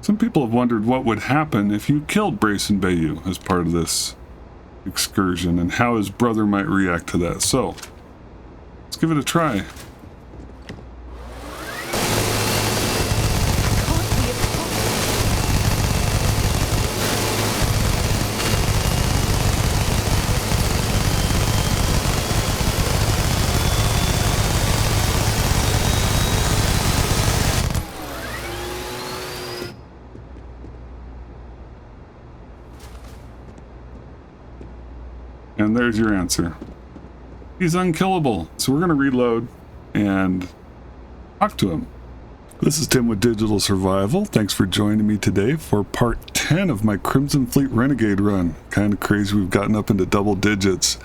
Some people have wondered what would happen if you killed Breyson Bayu as part of this excursion and how his brother might react to that. So, let's give it a try. And there's your answer. He's unkillable. So we're going to reload and talk to him. This is Tim with Digital Survival. Thanks for joining me today for part 10 of my Crimson Fleet Renegade run. Kind of crazy we've gotten up into double digits.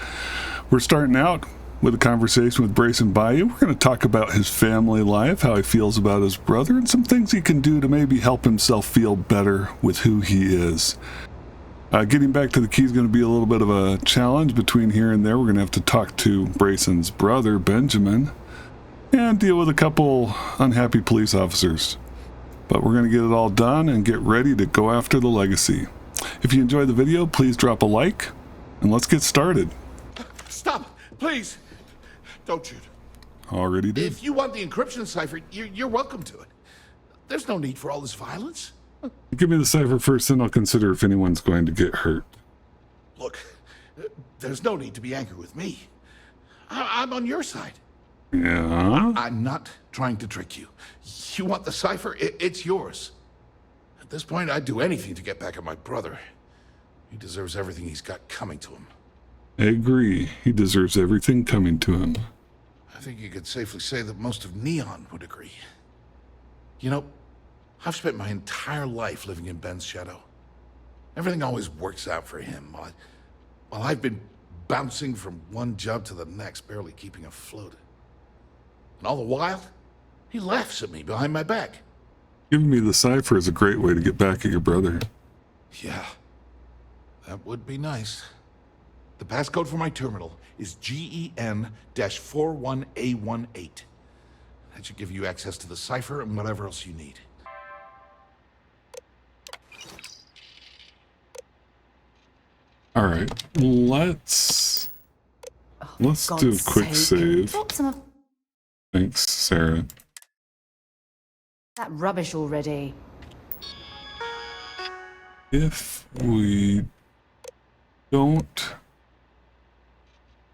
We're starting out with a conversation with Breyson Bayu. We're going to talk about his family life, how he feels about his brother, and some things he can do to maybe help himself feel better with who he is. Getting back to the key is going to be a little bit of a challenge between here and there. We're going to have to talk to Breyson's brother, Benjamin, and deal with a couple unhappy police officers. But we're going to get it all done and get ready to go after the legacy. If you enjoyed the video, please drop a like, and let's get started. Stop, please. Don't shoot. Already did. If you want the encryption cipher, you're welcome to it. There's no need for all this violence. Give me the cipher first, then I'll consider if anyone's going to get hurt. Look, there's no need to be angry with me. I'm on your side. Yeah? I'm not trying to trick you. You want the cipher? It's yours. At this point, I'd do anything to get back at my brother. He deserves everything he's got coming to him. I agree. He deserves everything coming to him. I think you could safely say that most of Neon would agree. You know, I've spent my entire life living in Ben's shadow. Everything always works out for him, while I've been bouncing from one job to the next, barely keeping afloat. And all the while, he laughs at me behind my back. Giving me the cipher is a great way to get back at your brother. Yeah, that would be nice. The passcode for my terminal is GEN-41A18. That should give you access to the cipher and whatever else you need. All right, let's do a quick save. Thanks, Sarah. That rubbish already. If we don't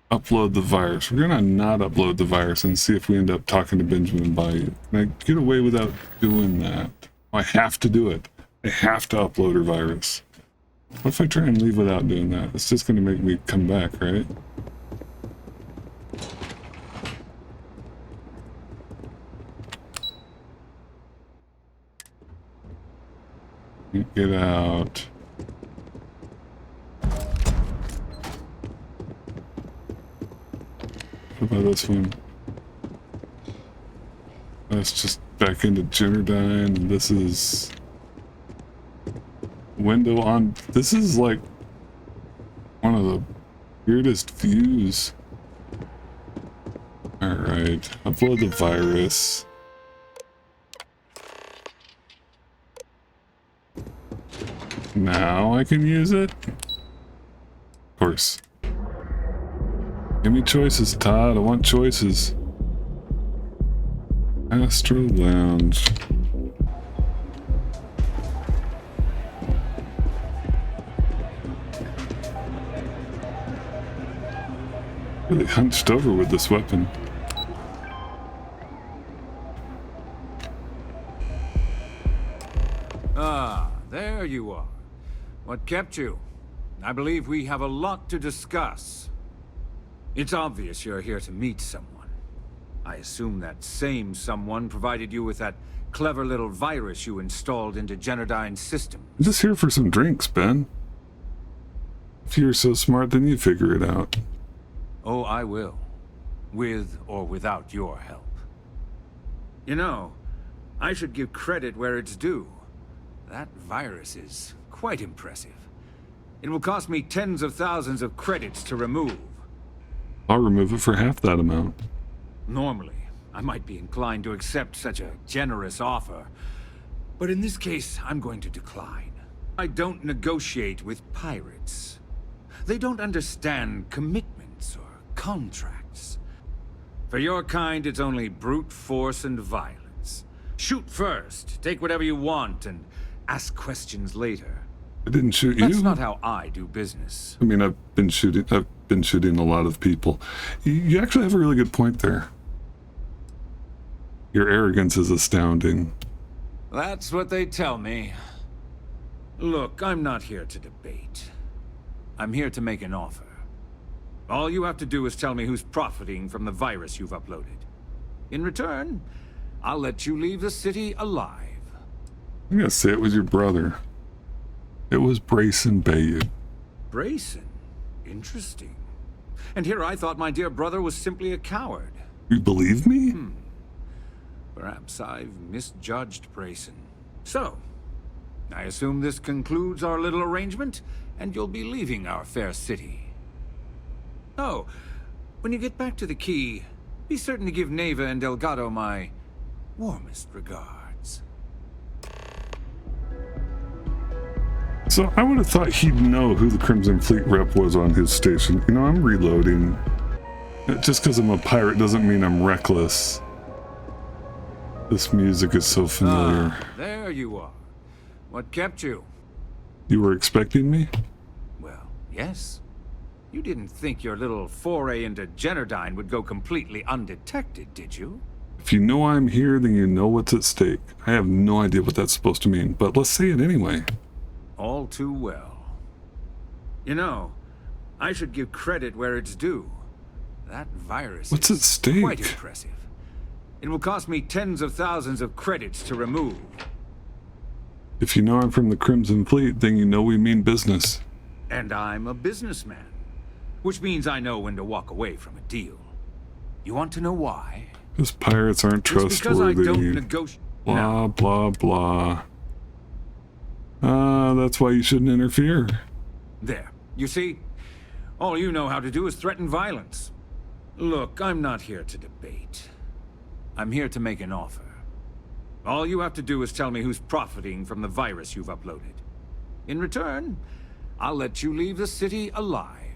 upload the virus, we're gonna not upload the virus and see if we end up talking to Benjamin Bayu. Can I get away without doing that? I have to do it. I have to upload her virus. What if I try and leave without doing that? It's just going to make me come back, right? Get out. What about this one? That's just back into Generdyne, and this is window on. This is like one of the weirdest views. All right, upload the virus. Now I can use it. Of course. Give me choices, Todd. I want choices. Astral Lounge. Really hunched over with this weapon. Ah, there you are. What kept you? I believe we have a lot to discuss. It's obvious you're here to meet someone. I assume that same someone provided you with that clever little virus you installed into Generdyne's system. I'm just here for some drinks, Ben. If you're so smart, then you figure it out. Oh, I will. With or without your help. You know, I should give credit where it's due. That virus is quite impressive. It will cost me tens of thousands of credits to remove. I'll remove it for half that amount. Normally, I might be inclined to accept such a generous offer. But in this case, I'm going to decline. I don't negotiate with pirates. They don't understand commitments or contracts. For your kind, it's only brute force and violence. Shoot first, take whatever you want, and ask questions later. I didn't shoot you. That's not how I do business. I mean, I've been shooting a lot of people. You actually have a really good point there. Your arrogance is astounding. That's what they tell me. Look, I'm not here to debate. I'm here to make an offer. All you have to do is tell me who's profiting from the virus you've uploaded. In return, I'll let you leave the city alive. I'm gonna say it was your brother. It was Breyson Bayu. Breyson? Interesting. And here I thought my dear brother was simply a coward. You believe me? Perhaps I've misjudged Breyson. So, I assume this concludes our little arrangement, and you'll be leaving our fair city. Oh, when you get back to the key, be certain to give Naeva and Delgado my warmest regards. So I would have thought he'd know who the Crimson Fleet rep was on his station. You know, I'm reloading. Just because I'm a pirate doesn't mean I'm reckless. This music is so familiar. There you are. What kept you? You were expecting me? Well, yes. You didn't think your little foray into Generdyne would go completely undetected, did you? If you know I'm here, then you know what's at stake. I have no idea what that's supposed to mean, but let's say it anyway. All too well. You know, I should give credit where it's due. That virus What's at is stake? quite impressive. It will cost me tens of thousands of credits to remove. If you know I'm from the Crimson Fleet, then you know we mean business. And I'm a businessman, which means I know when to walk away from a deal. You want to know why? Because pirates aren't It's because I trustworthy. don't negotiate. Blah, blah, blah. That's why you shouldn't interfere. There. You see? All you know how to do is threaten violence. Look, I'm not here to debate. I'm here to make an offer. All you have to do is tell me who's profiting from the virus you've uploaded. In return, I'll let you leave the city alive.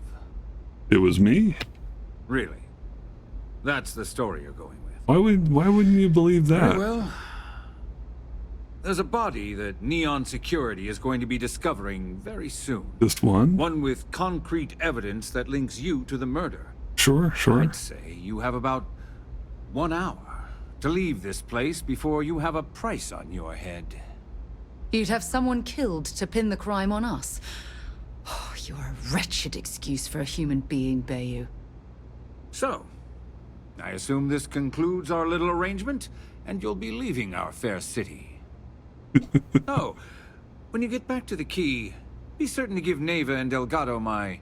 It was me? Really? That's the story you're going with. Why wouldn't you believe that? Very well. There's a body that Neon Security is going to be discovering very soon. Just one? One with concrete evidence that links you to the murder. Sure. I'd say you have about 1 hour to leave this place before you have a price on your head. You'd have someone killed to pin the crime on us. Oh, you're a wretched excuse for a human being, Bayu. So, I assume this concludes our little arrangement, and you'll be leaving our fair city. Oh, when you get back to the key, be certain to give Naeva and Delgado my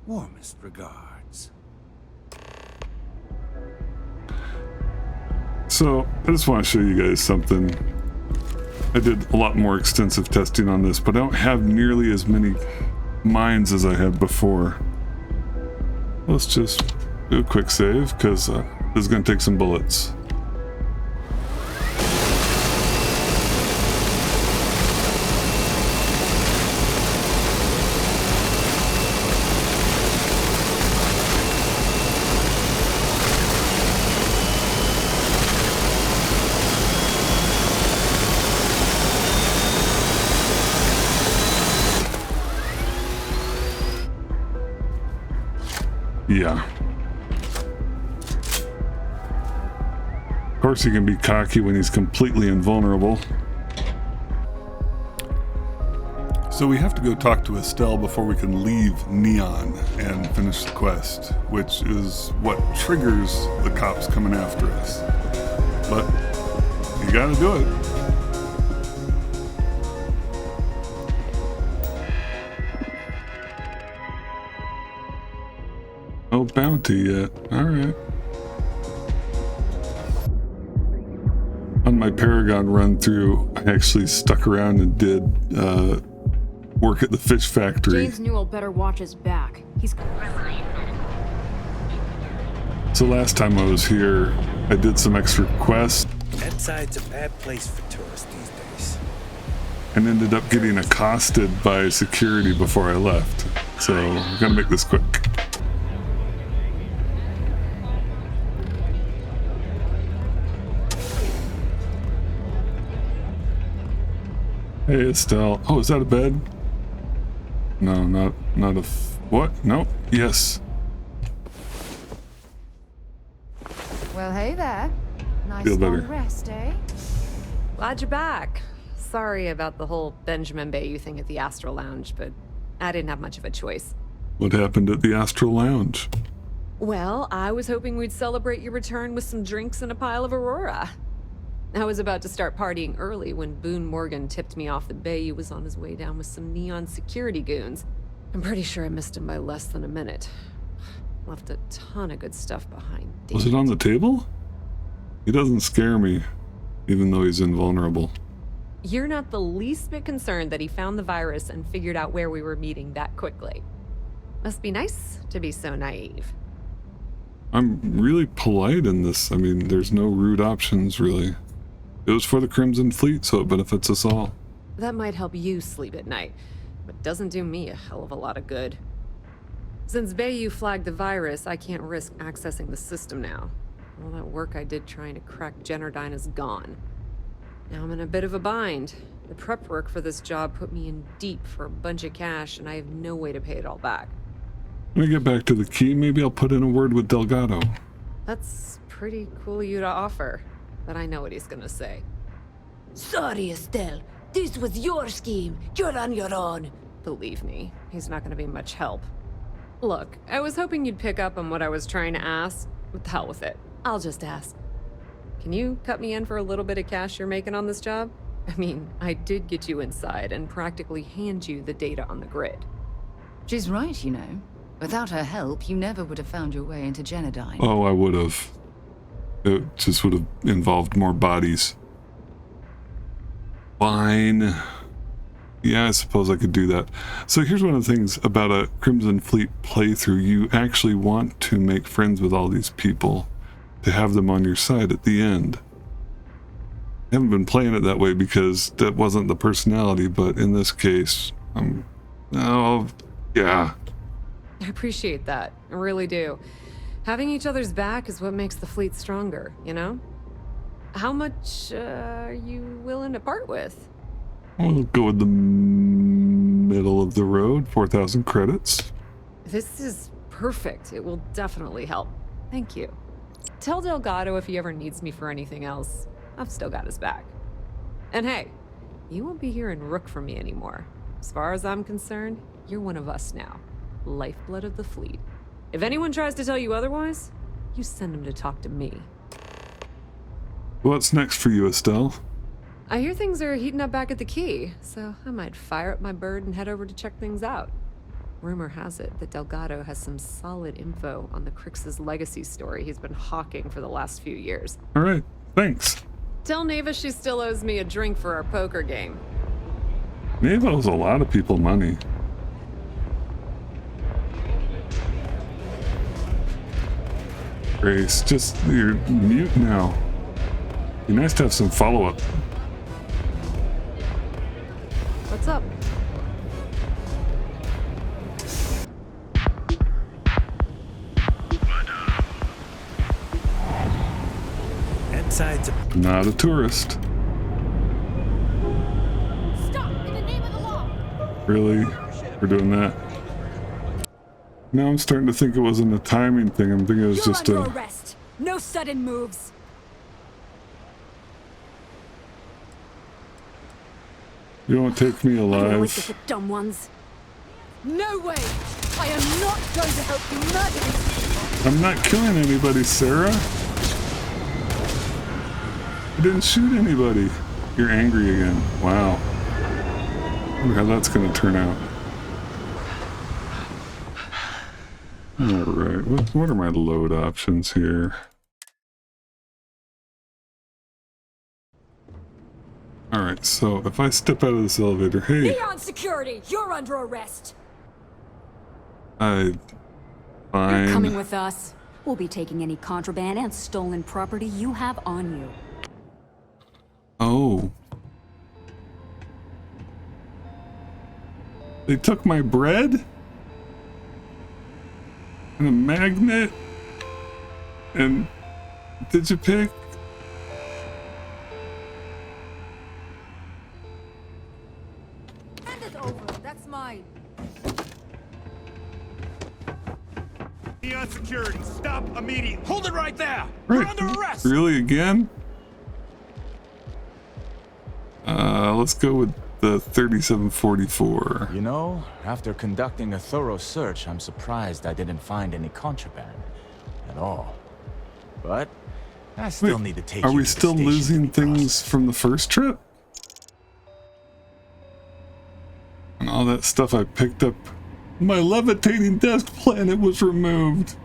warmest regards. So, I just want to show you guys something. I did a lot more extensive testing on this, but I don't have nearly as many mines as I had before. Let's just do a quick save, because this is going to take some bullets. Yeah. Of course he can be cocky when he's completely invulnerable. So we have to go talk to Estelle before we can leave Neon and finish the quest, which is what triggers the cops coming after us. But you gotta do it. No bounty yet. Alright. On my Paragon run through, I actually stuck around and did work at the fish factory. James Newell better watch his back. He's... So last time I was here, I did some extra quests. That side's a bad place for tourists these days. and ended up getting accosted by security before I left. So I'm gonna make this quick. Hey Estelle. Oh, is that a bed? No, not a what? No. Yes. Well, hey there. Nice Feel better. long rest, eh? Glad you're back. Sorry about the whole Benjamin Bayu thing at the Astral Lounge, but I didn't have much of a choice. What happened at the Astral Lounge? Well, I was hoping we'd celebrate your return with some drinks and a pile of Aurora. I was about to start partying early when Boone Morgan tipped me off that Bayu was on his way down with some neon security goons. I'm pretty sure I missed him by less than a minute. Left a ton of good stuff behind. Was it on the table? He doesn't scare me, even though he's invulnerable. You're not the least bit concerned that he found the virus and figured out where we were meeting that quickly. Must be nice to be so naive. I'm really polite in this. I mean, there's no rude options, really. It was for the Crimson Fleet, so it benefits us all. That might help you sleep at night, but doesn't do me a hell of a lot of good. Since Bayu flagged the virus, I can't risk accessing the system now. All that work I did trying to crack Generdyne is gone. Now I'm in a bit of a bind. The prep work for this job put me in deep for a bunch of cash, and I have no way to pay it all back. When I get back to the key, maybe I'll put in a word with Delgado. That's pretty cool of you to offer, but I know what he's gonna say. Sorry, Estelle. This was your scheme. You're on your own. Believe me, he's not gonna be much help. Look, I was hoping you'd pick up on what I was trying to ask. What the hell with it? I'll just ask. Can you cut me in for a little bit of cash you're making on this job? I mean, I did get you inside and practically hand you the data on the grid. She's right, you know. Without her help, you never would have found your way into Generdyne. Oh, I would have. It just would have involved more bodies. Fine. Yeah, I suppose I could do that. So here's one of the things about a Crimson Fleet playthrough. You actually want to make friends with all these people to have them on your side at the end. I haven't been playing it that way because that wasn't the personality, but in this case, oh, yeah. I appreciate that. I really do. Having each other's back is what makes the fleet stronger, you know? How much are you willing to part with? We'll go with the middle of the road, 4,000 credits. This is perfect. It will definitely help. Thank you. Tell Delgado if he ever needs me for anything else. I've still got his back. And hey, you won't be hearing Rook from me anymore. As far as I'm concerned, you're one of us now. Lifeblood of the fleet. If anyone tries to tell you otherwise, you send them to talk to me. What's next for you, Estelle? I hear things are heating up back at the Key, so I might fire up my bird and head over to check things out. Rumor has it that Delgado has some solid info on the Crix's legacy story he's been hawking for the last few years. All right, thanks. Tell Naeva she still owes me a drink for our poker game. Naeva owes a lot of people money. Grace, just, you're mute now. Be nice to have some follow-up. What's up? Not a tourist. Stop! In the name of the law! Really? We're doing that? Now I'm starting to think it wasn't a timing thing. I'm thinking it was just You're a... under arrest. No sudden moves. You don't take me You always alive. get the dumb ones. No way! I am not going to help you murder these people. I'm not killing anybody, Sarah. I didn't shoot anybody. You're angry again. Wow. I wonder how that's going to turn out. Alright, what are my load options here? Alright, so if I step out of this elevator, hey, Neon security, you're under arrest. fine. You're coming with us. We'll be taking any contraband and stolen property you have on you. Oh. They took my bread and a magnet and digipick. Hand it over. That's mine. Neon security, stop immediately. Hold it right there. Right. You're under arrest. Really again? Let's go with the 3744. You know, after conducting a thorough search, I'm surprised I didn't find any contraband at all. But I still need to take Are you we to the still station losing to be things processed. from the first trip? And all that stuff I picked up. My levitating desk planet was removed.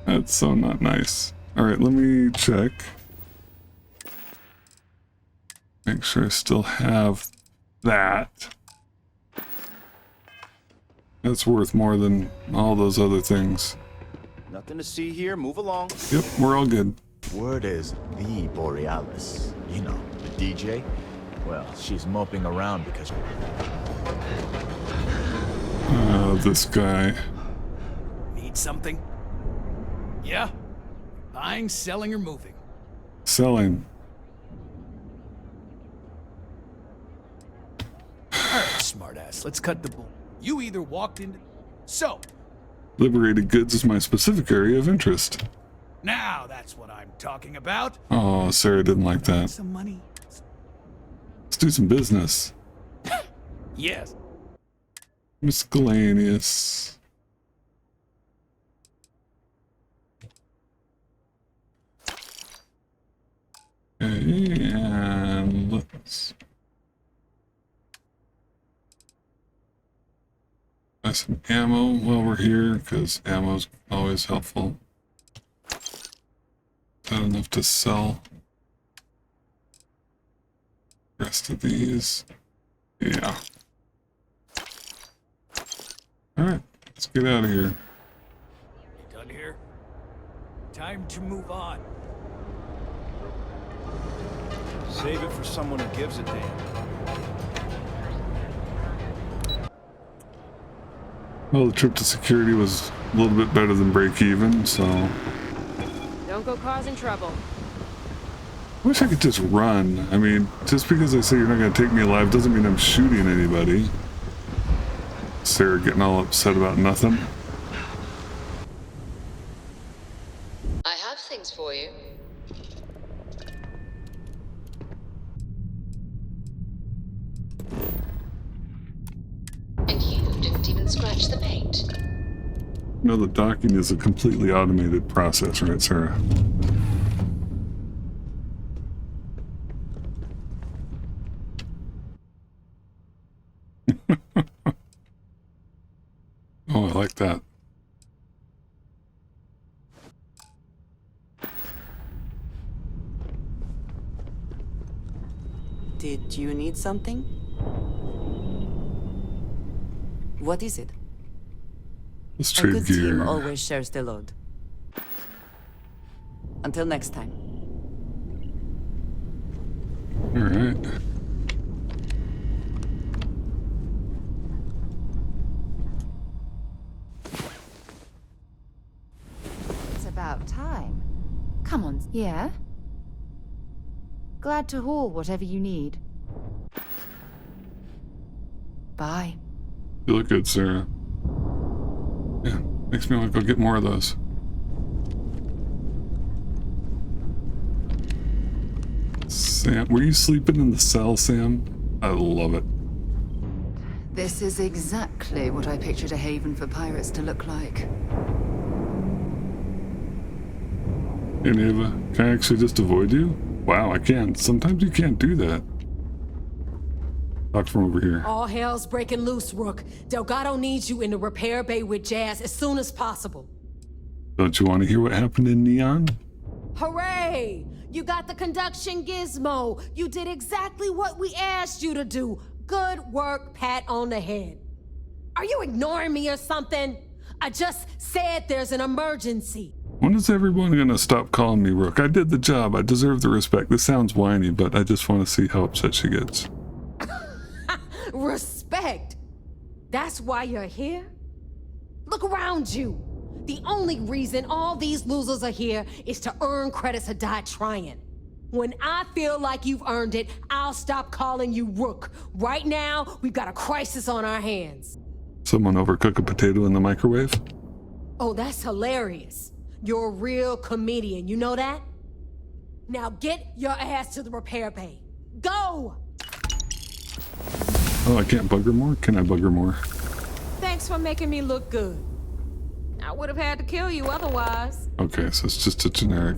That's so not nice. Alright, let me check. Make sure I still have that. That's worth more than all those other things. Nothing to see here. Move along. Yep, we're all good. Word is the Borealis. You know, the DJ. Well, she's moping around because... This guy. Need something? Yeah? Buying, selling, or moving? Selling. Alright, smartass, let's cut the bull. You either walked into... So, Liberated goods is my specific area of interest. now that's what I'm talking about. Oh, Sarah didn't like that. Some money? Let's do some business. Yes. Miscellaneous. Okay, and let's buy some ammo while we're here, because ammo's always helpful. Not enough to sell. Rest of these. Yeah. Alright, let's get out of here. Done here? Time to move on. Save it for someone who gives a damn. Well, the trip to security was a little bit better than break even, so... Don't go causing trouble. I wish I could just run. I mean, just because I say you're not going to take me alive doesn't mean I'm shooting anybody. Sarah getting all upset about nothing. I have things for you. And you didn't even scratch the paint. You know, the docking is a completely automated process, right, Sarah? Oh, I like that. Did you need something? What is it? Let's A trade good gear. team always shares the load. Until next time. All right. It's about time. Come on. Yeah? Glad to haul whatever you need. Bye. You look good, Sarah. Yeah, makes me want to go get more of those. Sam, were you sleeping in the cell, Sam? I love it. This is exactly what I pictured a haven for pirates to look like. Hey, Naeva, can I actually just avoid you? Wow, I can. Sometimes you can't do that. Talk from over here. All hell's breaking loose, Rook. Delgado needs you in the repair bay with Jazz as soon as possible. Don't you want to hear what happened in Neon? Hooray! You got the conduction gizmo. You did exactly what we asked you to do. Good work, pat on the head. Are you ignoring me or something? I just said there's an emergency. When is everyone gonna stop calling me Rook? I did the job. I deserve the respect. This sounds whiny, but I just want to see how upset she gets. Respect. That's why you're here? Look around you. The only reason all these losers are here is to earn credits or die trying. When I feel like you've earned it, I'll stop calling you Rook. Right now, we've got a crisis on our hands. Someone overcook a potato in the microwave? Oh, that's hilarious. You're a real comedian, you know that? Now get your ass to the repair bay. Go! Oh, I can't bug her more? Can I bug her more? Thanks for making me look good. I would have had to kill you otherwise. Okay, so it's just a generic.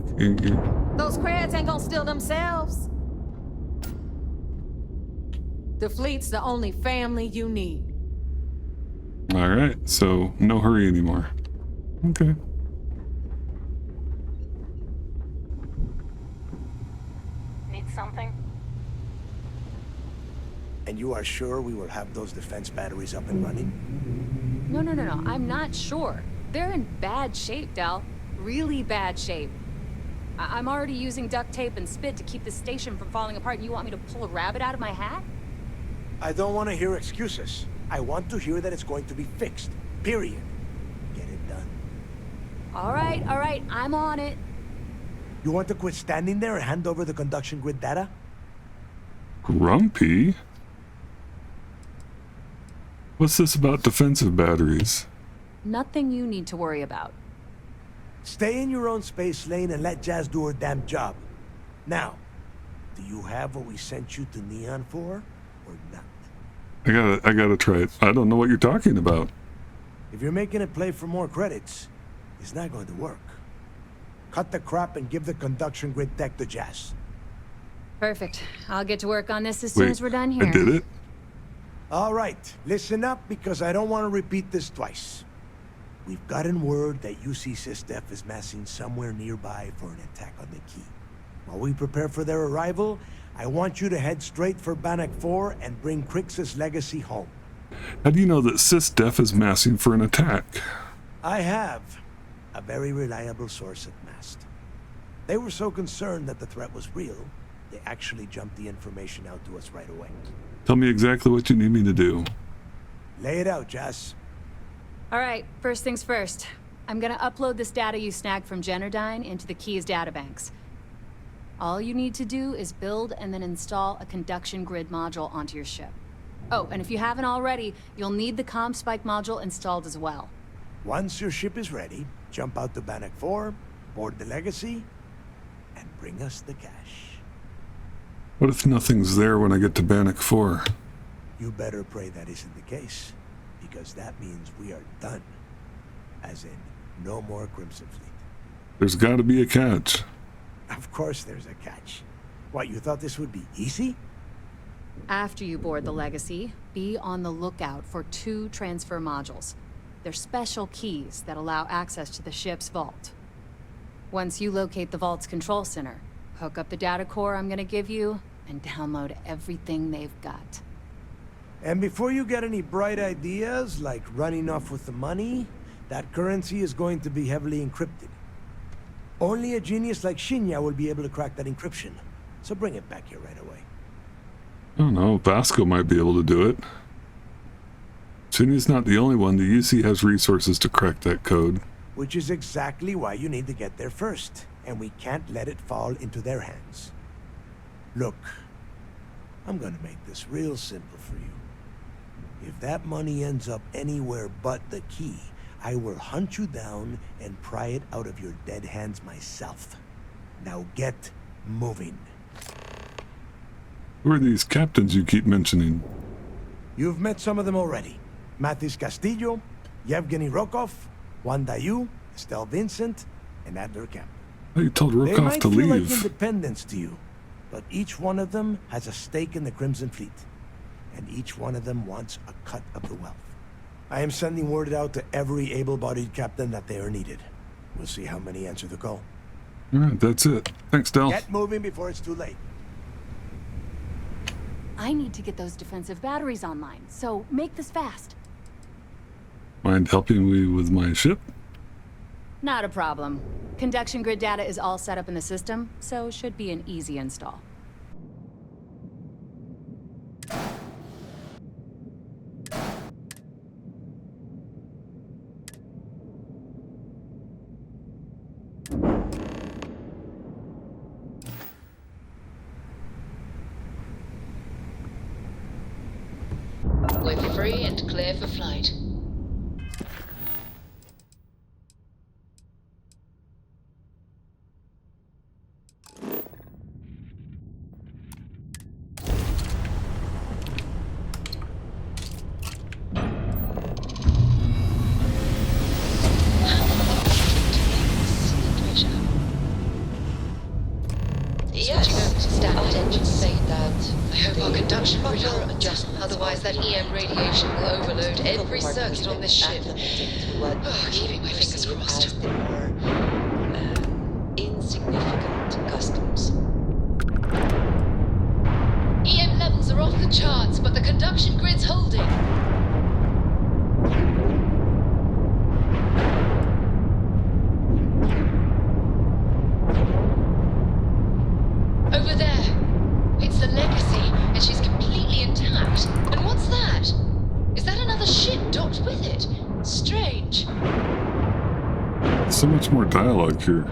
Those creds ain't gonna steal themselves. The fleet's the only family you need. All right, so no hurry anymore. Okay. Need something? And you are sure we will have those defense batteries up and running? No. I'm not sure. They're in bad shape, Del. Really bad shape. I'm already using duct tape and spit to keep the station from falling apart, and you want me to pull a rabbit out of my hat? I don't want to hear excuses. I want to hear that it's going to be fixed. Period. Get it done. All right. I'm on it. You want to quit standing there and hand over the conduction grid data? Grumpy? What's this about defensive batteries? Nothing you need to worry about. Stay in your own space lane and let Jazz do her damn job. Now, do you have what we sent you to Neon for, or not? I gotta try it. I don't know what you're talking about. If you're making a play for more credits, it's not going to work. Cut the crap and give the conduction grid tech to Jazz. Perfect. I'll get to work on this as soon as we're done here. I did it? All right, listen up because I don't want to repeat this twice. We've gotten word that UC SysDef is massing somewhere nearby for an attack on the key. While we prepare for their arrival, I want you to head straight for Bannock 4 and bring Crix's legacy home. How do you know that SysDef is massing for an attack? I have a very reliable source at Mast. They were so concerned that the threat was real, they actually jumped the information out to us right away. Tell me exactly what you need me to do. Lay it out, Jess. All right, first things first. I'm gonna upload this data you snagged from Generdyne into the Key's databanks. All you need to do is build and then install a conduction grid module onto your ship. Oh, and if you haven't already, you'll need the comm spike module installed as well. Once your ship is ready, jump out to Bannock 4, board the legacy, and bring us the cash. What if nothing's there when I get to Bannock 4? You better pray that isn't the case, because that means we are done. As in, no more Crimson Fleet. There's gotta be a catch. Of course there's a catch. What, you thought this would be easy? After you board the Legacy, be on the lookout for 2 transfer modules. They're special keys that allow access to the ship's vault. Once you locate the vault's control center, hook up the data core I'm gonna give you, and download everything they've got. And before you get any bright ideas, like running off with the money, that currency is going to be heavily encrypted. Only a genius like Shinya will be able to crack that encryption, so bring it back here right away. I don't know, Vasco might be able to do it. Shinya's not the only one. The UC has resources to crack that code. Which is exactly why you need to get there first, and we can't let it fall into their hands. Look, I'm gonna make this real simple for you. If that money ends up anywhere but the key, I will hunt you down and pry it out of your dead hands myself. Now get moving. Who are these captains you keep mentioning? You've met some of them already. Mathis Castillo, Yevgeny Rokov, Juan Dayu, Estelle Vincent, and Adler Kemp. Oh, you told They Rokov might to feel like leave. independents to you, but each one of them has a stake in the Crimson Fleet, and each one of them wants a cut of the wealth. I am sending word out to every able-bodied captain that they are needed. We'll see how many answer the call. All right, that's it. Thanks, Del. Get moving before it's too late. I need to get those defensive batteries online, so make this fast. Mind helping me with my ship? Not a problem. Conduction grid data is all set up in the system, so should be an easy install. free and clear for flight. Otherwise, that EM radiation will overload every circuit on this ship. Oh, keeping my fingers crossed. Insignificant customs. EM levels are off the charts, but the conduction grid's holding. Over there. It's the Legacy, and she's completely intact. And what's that? Is that another ship docked with it? Strange. So much more dialogue here.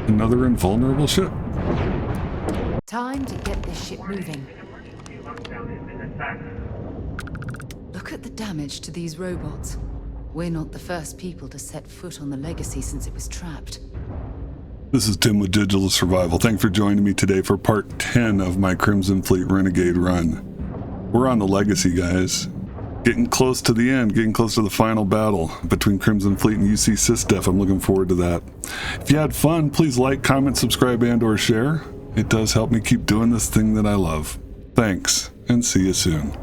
Another invulnerable ship. Time to get this ship moving. Look at the damage to these robots. We're not the first people to set foot on the Legacy since it was trapped. This is Tim with Digital Survival. Thanks for joining me today for part 10 of my Crimson Fleet Renegade run. We're on the Legacy, guys. Getting close to the end, getting close to the final battle between Crimson Fleet and UC SysDef. I'm looking forward to that. If you had fun, please like, comment, subscribe, and/or share. It does help me keep doing this thing that I love. Thanks, and see you soon.